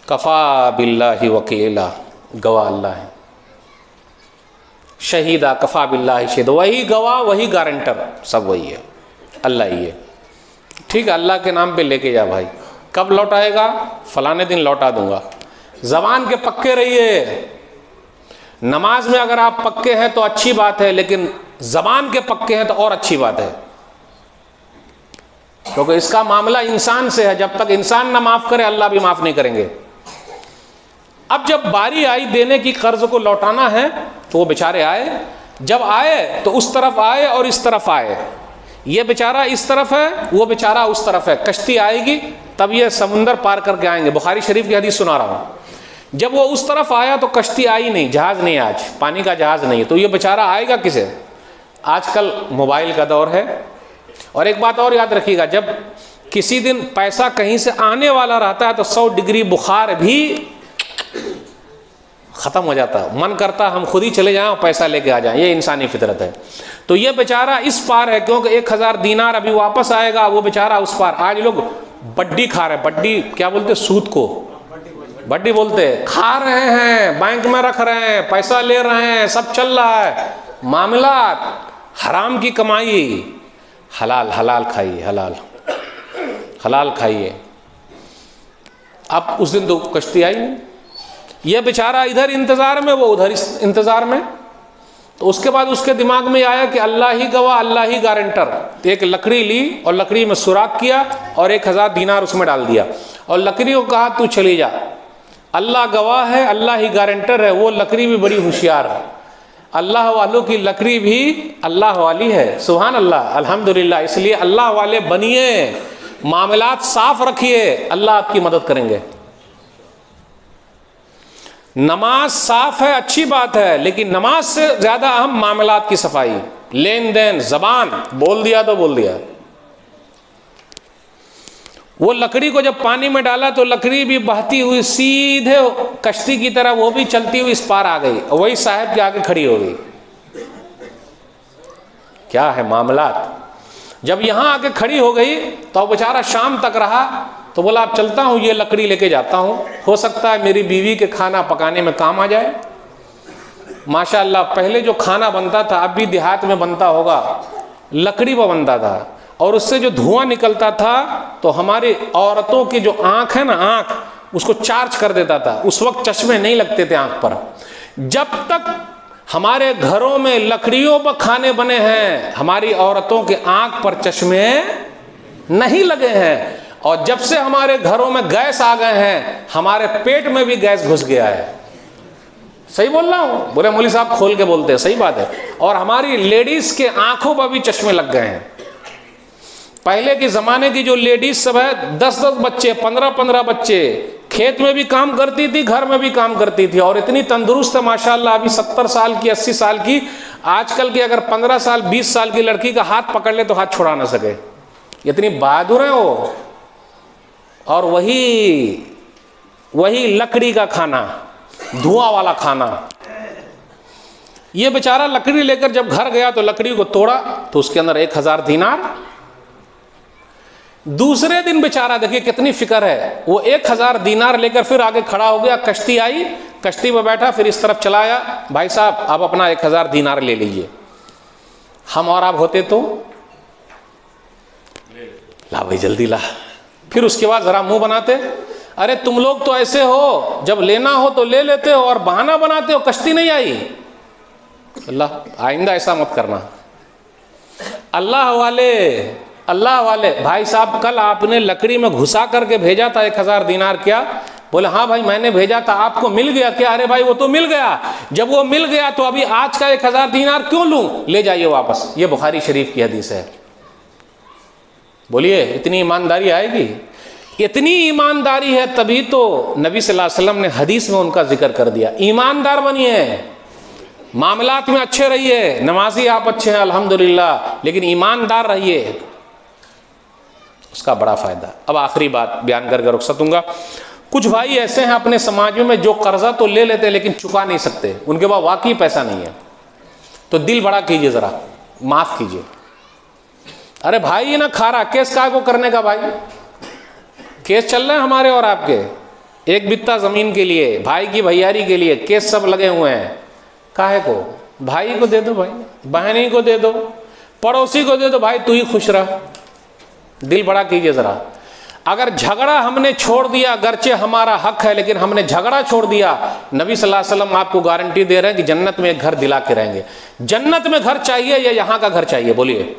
कफा बिल्लाहि वकीला, गवाह अल्लाह है। शहीदा कफा बिल्लाहि शहीद, वही गवाह वही गारंटर, सब वही है, अल्लाह ही है। ठीक है, अल्लाह के नाम पे लेके जा भाई, कब लौटाएगा? फलाने दिन लौटा दूंगा। जबान के पक्के रहिए। नमाज में अगर आप पक्के हैं तो अच्छी बात है, लेकिन जबान के पक्के हैं तो और अच्छी बात है, क्योंकि इसका मामला इंसान से है। जब तक इंसान ना माफ करे अल्लाह भी माफ नहीं करेंगे। अब जब बारी आई देने की, कर्ज को लौटाना है, तो वो बेचारे आए। जब आए तो उस तरफ आए और इस तरफ आए। ये बेचारा इस तरफ है, वो बेचारा उस तरफ है। कश्ती आएगी तब ये समुंदर पार करके आएंगे। बुखारी शरीफ की हदीस सुना रहा हूँ। जब वो उस तरफ आया तो कश्ती आई नहीं, जहाज नहीं, आज पानी का जहाज नहीं है, तो ये बेचारा आएगा किसे? आजकल मोबाइल का दौर है। और एक बात और याद रखिएगा, जब किसी दिन पैसा कहीं से आने वाला रहता है तो 100 डिग्री बुखार भी ख़त्म हो जाता है। मन करता हम खुद ही चले जाएं और पैसा लेके आ जाएं, ये इंसानी फितरत है। तो ये बेचारा इस पार है, क्योंकि 1000 दिनार अभी वापस आएगा, वो बेचारा उस पार। आज लोग बड्डी खा रहे हैं, बड्डी क्या बोलते, सूद को बड्डी बोलते हैं, खा रहे हैं, बैंक में रख रहे हैं, पैसा ले रहे हैं, सब चल रहा है। मामला हराम की कमाई, हलाल हलाल खाइए, हलाल हलाल खाइए। अब उस दिन तो कश्ती आई नहीं, ये बेचारा इधर इंतज़ार में, वो उधर इंतज़ार में। तो उसके बाद उसके दिमाग में आया कि अल्लाह ही गवाह, अल्लाह ही गारंटर। एक लकड़ी ली और लकड़ी में सुराख किया और 1000 दिनार उसमें डाल दिया और लकड़ी को कहा तू चली जा, अल्लाह गवाह है, अल्लाह ही गारंटर है। वो लकड़ी भी बड़ी होशियार है, अल्लाह वालों की लकड़ी भी अल्लाह वाली है। सुभान अल्लाह, अल्हम्दुलिल्लाह। इसलिए अल्लाह वाले बनिए, मामलात साफ रखिए, अल्लाह आपकी मदद करेंगे। नमाज साफ है, अच्छी बात है, लेकिन नमाज से ज्यादा अहम मामलात की सफाई, लेन देन, जबान बोल दिया तो बोल दिया। वो लकड़ी को जब पानी में डाला तो लकड़ी भी बहती हुई सीधे कश्ती की तरह वो भी चलती हुई इस पार आ गई, वही साहब के आगे खड़ी हो गई। क्या है मामलात। जब यहां आके खड़ी हो गई तो बेचारा शाम तक रहा, तो बोला अब चलता हूँ, ये लकड़ी लेके जाता हूँ, हो सकता है मेरी बीवी के खाना पकाने में काम आ जाए। माशाअल्लाह, पहले जो खाना बनता था, अब भी देहात में बनता होगा, लकड़ी पर बनता था, और उससे जो धुआं निकलता था तो हमारी औरतों की जो आँख है ना, आँख उसको चार्ज कर देता था। उस वक्त चश्मे नहीं लगते थे आँख पर। जब तक हमारे घरों में लकड़ियों पर खाने बने हैं, हमारी औरतों के आँख पर चश्मे नहीं लगे हैं। और जब से हमारे घरों में गैस आ गए हैं, हमारे पेट में भी गैस घुस गया है। सही बोल रहा हूँ? बोले मौली साहब खोल के बोलते हैं, सही बात है। और हमारी लेडीज के आंखों पर भी चश्मे लग गए हैं। पहले के ज़माने की जो लेडीज सब है, 10-10 बच्चे, 15-15 बच्चे, खेत में भी काम करती थी, घर में भी काम करती थी, और इतनी तंदुरुस्त है माशाल्लाह। अभी 70 साल की, 80 साल की। आजकल की अगर 15 साल 20 साल की लड़की का हाथ पकड़ ले तो हाथ छुड़ा ना सके, इतनी बहादुर है वो। और वही लकड़ी का खाना, धुआं वाला खाना। ये बेचारा लकड़ी लेकर जब घर गया तो लकड़ी को तोड़ा तो उसके अंदर 1000 दिनार। दूसरे दिन बेचारा, देखिए कितनी फिक्र है, वो 1000 दिनार लेकर फिर आगे खड़ा हो गया। कश्ती आई, कश्ती में बैठा, फिर इस तरफ चलाया, भाई साहब आप अपना 1000 दिनार ले लीजिए। हम और आप होते तो ला भाई जल्दी ला। फिर उसके बाद जरा मुंह बनाते, अरे तुम लोग तो ऐसे हो, जब लेना हो तो ले लेते हो और बहाना बनाते हो, कश्ती नहीं आई। अल्लाह आइंदा ऐसा मत करना। अल्लाह वाले भाई साहब, कल आपने लकड़ी में घुसा करके भेजा था 1000 दिनार, क्या बोले हाँ भाई मैंने भेजा था, आपको मिल गया क्या? अरे भाई वो तो मिल गया, जब वो मिल गया तो अभी आज का 1000 दीनार क्यों लूं, ले जाइए वापस। ये बुखारी शरीफ की हदीस है। बोलिए इतनी ईमानदारी आएगी? इतनी ईमानदारी है तभी तो नबी सल्लल्लाहु अलैहि वसल्लम ने हदीस में उनका जिक्र कर दिया। ईमानदार बनिए, मामलात में अच्छे रहिए, नमाजी आप अच्छे हैं अल्हम्दुलिल्लाह, लेकिन ईमानदार रहिए, उसका बड़ा फायदा। अब आखिरी बात बयान करके रुखसत दूंगा। कुछ भाई ऐसे हैं अपने समाज में जो कर्जा तो ले लेते हैं लेकिन चुका नहीं सकते, उनके पास वाकई पैसा नहीं है, तो दिल बड़ा कीजिए, जरा माफ कीजिए। अरे भाई ये ना खा रहा, केस काय को करने का भाई, केस चल रहे हैं हमारे और आपके, एक बित्ता जमीन के लिए, भाई की भैयारी के लिए केस सब लगे हुए हैं। काहे को? भाई को दे दो, भाई बहनी को दे दो, पड़ोसी को दे दो, भाई तू ही खुश रह। दिल बड़ा कीजिए जरा। अगर झगड़ा हमने छोड़ दिया, गरचे हमारा हक है, लेकिन हमने झगड़ा छोड़ दिया, नबी सल्लल्लाहु अलैहि वसल्लम आपको गारंटी दे रहे हैं कि जन्नत में एक घर दिला के रहेंगे। जन्नत में घर चाहिए या यहाँ का घर चाहिए? बोलिए।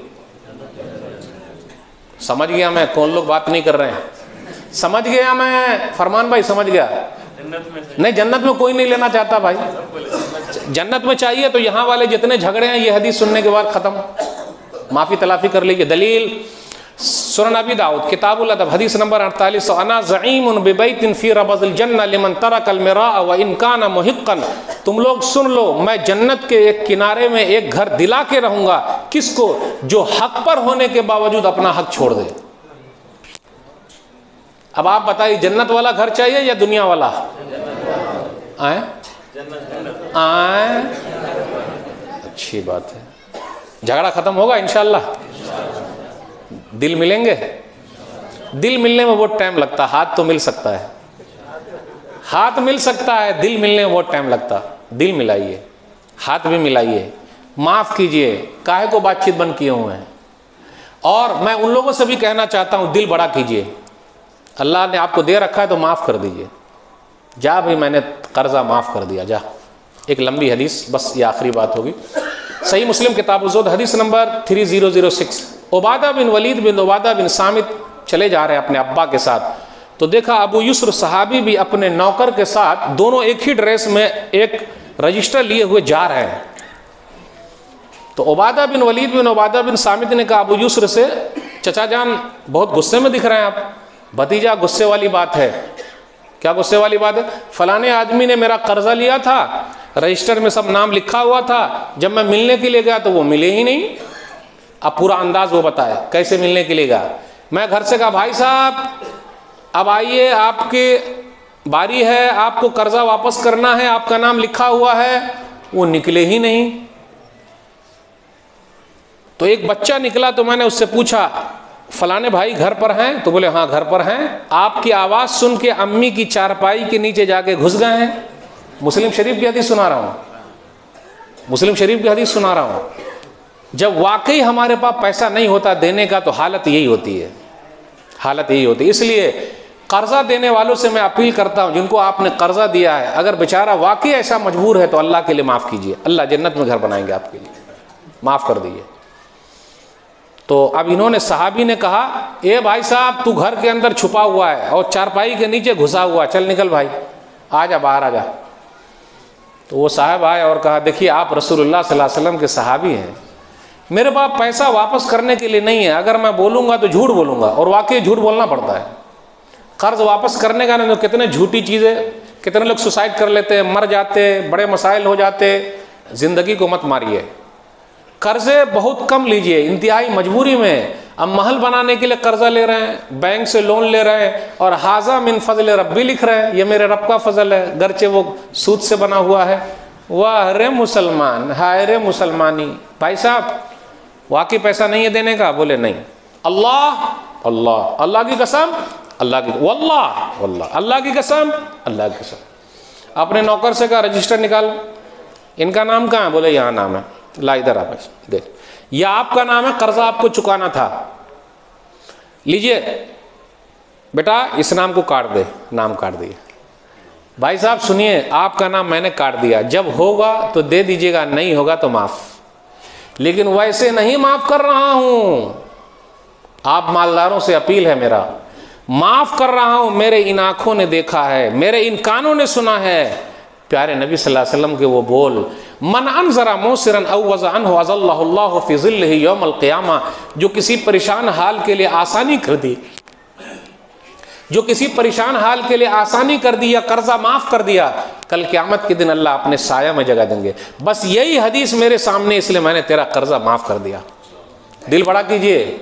समझ गया मैं, कौन लोग बात नहीं कर रहे हैं? समझ गया मैं, फरमान भाई समझ गया? नहीं, जन्नत में कोई नहीं लेना चाहता भाई। जन्नत में चाहिए तो यहाँ वाले जितने झगड़े हैं ये हदीस सुनने के बाद खत्म, माफी तलाफी कर लीजिए। दलील सुनन अबी दाऊद किताबुल अदब हदीस नंबर 48, अना ज़ईमुन बिबैतिन फी रबज़िल जन्नह लिमन तरकल मिराअ व इन काना मुहिक्कन। तुम लोग सुन लो, मैं जन्नत के एक किनारे में एक घर दिला के रहूंगा, किसको? जो हक पर होने के बावजूद अपना हक छोड़ दे। अब आप बताइए, जन्नत वाला घर चाहिए या दुनिया वाला? आए आए, अच्छी बात है। झगड़ा खत्म होगा इंशाअल्लाह, दिल मिलेंगे। दिल मिलने में बहुत टाइम लगता है, हाथ तो मिल सकता है, हाथ मिल सकता है, दिल मिलने में बहुत टाइम लगता। दिल मिलाइए, हाथ भी मिलाइए, माफ कीजिए, काहे को बातचीत बंद किए हुए हैं। और मैं उन लोगों से भी कहना चाहता हूं, दिल बड़ा कीजिए, अल्लाह ने आपको दे रखा है तो माफ कर दीजिए। जा भाई मैंने कर्जा माफ कर दिया, जा। एक लंबी हदीस, बस ये आखिरी बात होगी। सही मुस्लिम किताब ज़ुहद हदीस नंबर 3006, उबादा बिन वलीद बिन उबादा बिन सामित चले जा रहे हैं अपने अब्बा के साथ, तो देखा अबू युस्र सहाबी भी अपने नौकर के साथ, दोनों एक ही ड्रेस में एक रजिस्टर लिए हुए जा रहे हैं। तो उबादा बिन वलीद बिन उबादा बिन सामित ने कहा अबू युस्र से, चचा जान बहुत गुस्से में दिख रहे हैं आप। भतीजा गुस्से वाली बात है। क्या गुस्से वाली बात है? फलाने आदमी ने मेरा कर्जा लिया था, रजिस्टर में सब नाम लिखा हुआ था, जब मैं मिलने के लिए गया तो वो मिले ही नहीं। अब पूरा अंदाज वो बताए कैसे मिलने के लिए गया। मैं घर से कहा भाई साहब अब आइए, आपकी बारी है, आपको कर्जा वापस करना है, आपका नाम लिखा हुआ है, वो निकले ही नहीं। तो एक बच्चा निकला, तो मैंने उससे पूछा फलाने भाई घर पर हैं? तो बोले हाँ घर पर हैं। आपकी आवाज़ सुन के अम्मी की चारपाई के नीचे जाके घुस गए हैं। मुस्लिम शरीफ की हदीस सुना रहा हूँ, मुस्लिम शरीफ की हदीस सुना रहा हूँ। जब वाकई हमारे पास पैसा नहीं होता देने का तो हालत यही होती है, हालत यही होती है। इसलिए कर्जा देने वालों से मैं अपील करता हूँ, जिनको आपने कर्जा दिया है, अगर बेचारा वाकई ऐसा मजबूर है तो अल्लाह के लिए माफ़ कीजिए, अल्लाह जन्नत में घर बनाएंगे आपके लिए, माफ़ कर दीजिए। तो अब इन्होंने, सहाबी ने कहा ए भाई साहब तू घर के अंदर छुपा हुआ है और चारपाई के नीचे घुसा हुआ, चल निकल भाई, आ जा बाहर आ जा। तो वो साहब आए और कहा देखिए आप रसूलुल्लाह सल्लल्लाहु अलैहि वसल्लम के सहाबी हैं, मेरे पास पैसा वापस करने के लिए नहीं है, अगर मैं बोलूँगा तो झूठ बोलूँगा, और वाकई झूठ बोलना पड़ता है। कर्ज वापस करने का नहीं तो कितने झूठी चीज़ें, कितने लोग सुसाइड कर लेते हैं, मर जाते, बड़े मसाइल हो जाते। ज़िंदगी को मत मारिए, कर्जे बहुत कम लीजिए, इंतहाई मजबूरी में। अब महल बनाने के लिए कर्जा ले रहे हैं, बैंक से लोन ले रहे हैं, और हाजा मिन फजल रब्बी लिख रहे हैं, ये मेरे रब का फजल है, गरचे वो सूद से बना हुआ है। वाह रे मुसलमान, हाय रे मुसलमानी। भाई साहब वाकई पैसा नहीं है देने का? बोले नहीं। अल्लाह अल्लाह, अल्लाह की कसम, अल्लाह की, वल्लाह वल्लाह, अल्लाह की कसम, अल्लाह की कसम। अपने नौकर से कहा रजिस्टर निकाल, इनका नाम कहाँ है? बोले यहाँ नाम है, ला इधर आप देख, यह आपका नाम है, कर्जा आपको चुकाना था, लीजिए बेटा इस नाम को काट दे। नाम काट दिए। भाई साहब सुनिए, आपका नाम मैंने काट दिया, जब होगा तो दे दीजिएगा, नहीं होगा तो माफ़, लेकिन वैसे नहीं माफ़ कर रहा हूँ। आप मालदारों से अपील है मेरा, माफ़ कर रहा हूँ, मेरे इन आँखों ने देखा है, मेरे इन कानों ने सुना है। प्यारे नबी सल्लल्लाहु अलैहि वसल्लम के वो बोल, मन अनज़रा मोसिरन औ वज़अन अज़ल्लहुल्लाहु फ़ी ज़िल्लिही यौमल क़ियामा, जो किसी परेशान हाल के लिए आसानी कर दी, जो किसी परेशान हाल के लिए आसानी कर दी या कर्जा माफ़ कर दिया, कल क़यामत के दिन अल्लाह अपने साया में जगह देंगे। बस यही हदीस मेरे सामने, इसलिए मैंने तेरा कर्जा माफ़ कर दिया। दिल बड़ा कीजिए।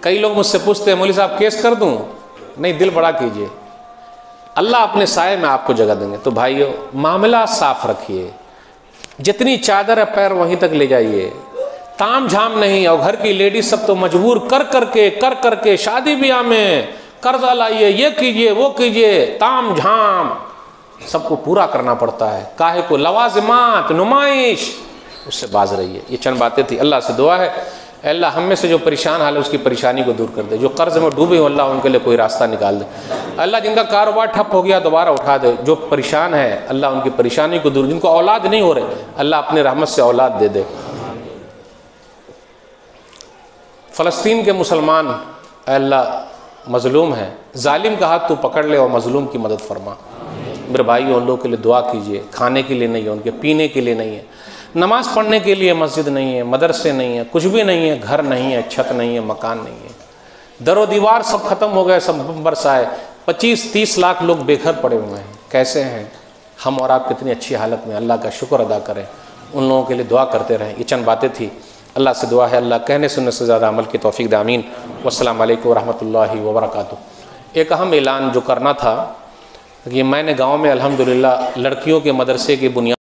कई लोग मुझसे पूछते हैं मौलवी साहब केस कर दूं? नहीं, दिल बड़ा कीजिए, अल्लाह अपने साये में आपको जगह देंगे। तो भाइयों, मामला साफ रखिए, जितनी चादर है पैर वहीं तक ले जाइए, ताम झाम नहीं। और घर की लेडीज सब तो मजबूर कर करके शादी ब्याह में कर्जा लाइए, ये कीजिए वो कीजिए, ताम झाम सबको पूरा करना पड़ता है। काहे को? लवाज़िमात, नुमाइश, उससे बाज रहिए। ये चंद बातें थी। अल्लाह से दुआ है, अल्लाह हम में से जो परेशान हाल है उसकी परेशानी को दूर कर दे। जो कर्ज में डूबे हो अल्लाह उनके लिए कोई रास्ता निकाल दे। अल्लाह जिनका कारोबार ठप हो गया दोबारा उठा दे। जो परेशान है अल्लाह उनकी परेशानी को दूर, जिनको औलाद नहीं हो रहे अल्लाह अपनी रहमत से औलाद दे दे। फ़लस्तीन के मुसलमान अल्लाह मज़लूम है, जालिम का हाथ तू पकड़ ले और मज़लूम की मदद फरमा। मेरे भाई उन लोगों के लिए दुआ कीजिए। खाने के लिए नहीं है, उनके पीने के लिए नहीं है, नमाज़ पढ़ने के लिए मस्जिद नहीं है, मदरसे नहीं है, कुछ भी नहीं है, घर नहीं है, छत नहीं है, मकान नहीं है, दरो दीवार सब खत्म हो गए, सब बरसाए। 25-30 लाख लोग बेघर पड़े हुए हैं। कैसे हैं हम और आप? कितनी अच्छी हालत में। अल्लाह का शुक्र अदा करें, उन लोगों के लिए दुआ करते रहें। ये चंद बातें थी। अल्लाह से दुआ है अल्लाह कहने सुनने से ज़्यादा अमल की तौफीक दे। आमीन। वस्सलामु अलैकुम रहमतुल्लाहि व बरकातुहू। एक अहम ऐलान जो करना था कि मैंने गाँव में अल्हम्दुलिल्लाह लड़कियों के मदरसे की बुनियाद